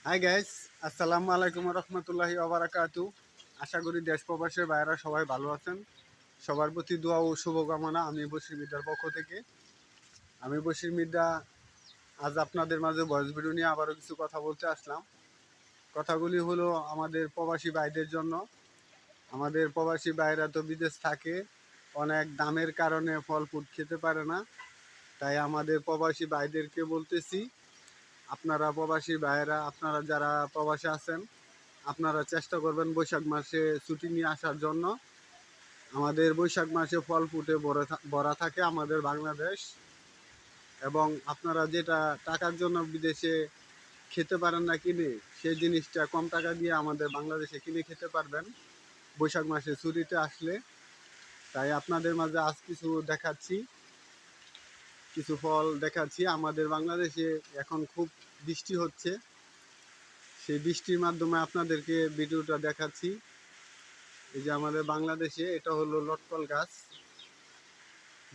Hi guys, আসসালামু আলাইকুম রহমতুল্লাহি ওবারাকাতু। আশা করি দেশ প্রবাসের বাইরা সবাই ভালো আছেন। সবার প্রতি দোয়া ও শুভকামনা। আমি বশির মির্জার পক্ষ থেকে। আমি বশির মির্জা আজ আপনাদের মাঝে ভয়েস ভিডিও নিয়ে আবারও কিছু কথা বলতে আসলাম। কথাগুলি হলো আমাদের প্রবাসী ভাইদের জন্য। আমাদের প্রবাসী ভাইরা তো বিদেশ থাকে, অনেক দামের কারণে ফল ফ্রুট খেতে পারে না। তাই আমাদের প্রবাসী ভাইদেরকে বলতেছি, আপনারা প্রবাসী ভাইয়েরা, আপনারা যারা প্রবাসে আছেন, আপনারা চেষ্টা করবেন বৈশাখ মাসে ছুটি নিয়ে আসার জন্য। আমাদের বৈশাখ মাসে ফল ফুটে ভরা থাকে আমাদের বাংলাদেশ। এবং আপনারা যেটা টাকার জন্য বিদেশে খেতে পারেন না কিনে, সেই জিনিসটা কম টাকা দিয়ে আমাদের বাংলাদেশে কিনে খেতে পারবেন বৈশাখ মাসে ছুটিতে আসলে। তাই আপনাদের মাঝে আজ কিছু ফল দেখাচ্ছি। আমাদের বাংলাদেশে এখন খুব বৃষ্টি হচ্ছে, সেই বৃষ্টির মাধ্যমে আপনাদেরকে ভিডিওটা দেখাচ্ছি। এই যে আমাদের বাংলাদেশে এটা হলো লটকল গাছ,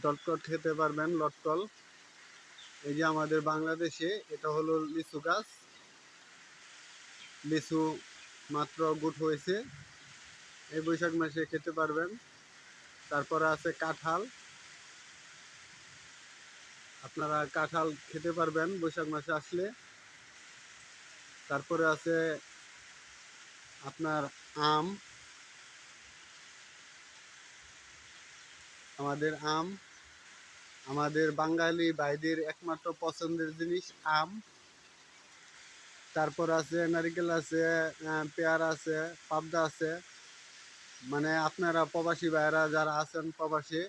লটকল খেতে পারবেন লটকল। এই যে আমাদের বাংলাদেশে এটা হলো লিচু গাছ, লিচু মাত্র গুড হয়েছে, এই বৈশাখ মাসে খেতে পারবেন। তারপরে আছে কাঁঠাল, আপনারা কাঁঠাল খেতে পারবেন বৈশাখ মাসে আসলে। তারপরে আছে আপনার আম, আমাদের আম, আমাদের বাঙালি ভাইদের একমাত্র পছন্দের জিনিস আম। তারপর আছে নারিকেল আছে, পেয়ারা আছে, পাবদা আছে। মানে আপনারা প্রবাসী ভাইয়েরা যারা আছেন প্রবাসে,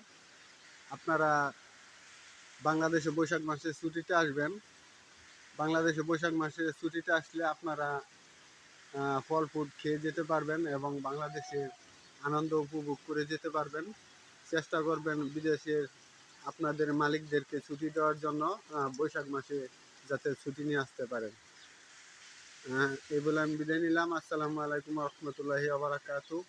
আপনারা বাংলাদেশে বৈশাখ মাসে ছুটিতে আসবেন। বাংলাদেশে বৈশাখ মাসে ছুটিতে আসলে আপনারা ফল ফ্রুট খেয়ে যেতে পারবেন এবং বাংলাদেশের আনন্দ উপভোগ করে যেতে পারবেন। চেষ্টা করবেন বিদেশের আপনাদের মালিকদেরকে ছুটি দেওয়ার জন্য, বৈশাখ মাসে যাতে ছুটি নিয়ে আসতে পারেন। এই বলে আমি বিদায় নিলাম। আসসালামু আলাইকুম রহমতুল্লাহি ওয়া বারাকাতুহু।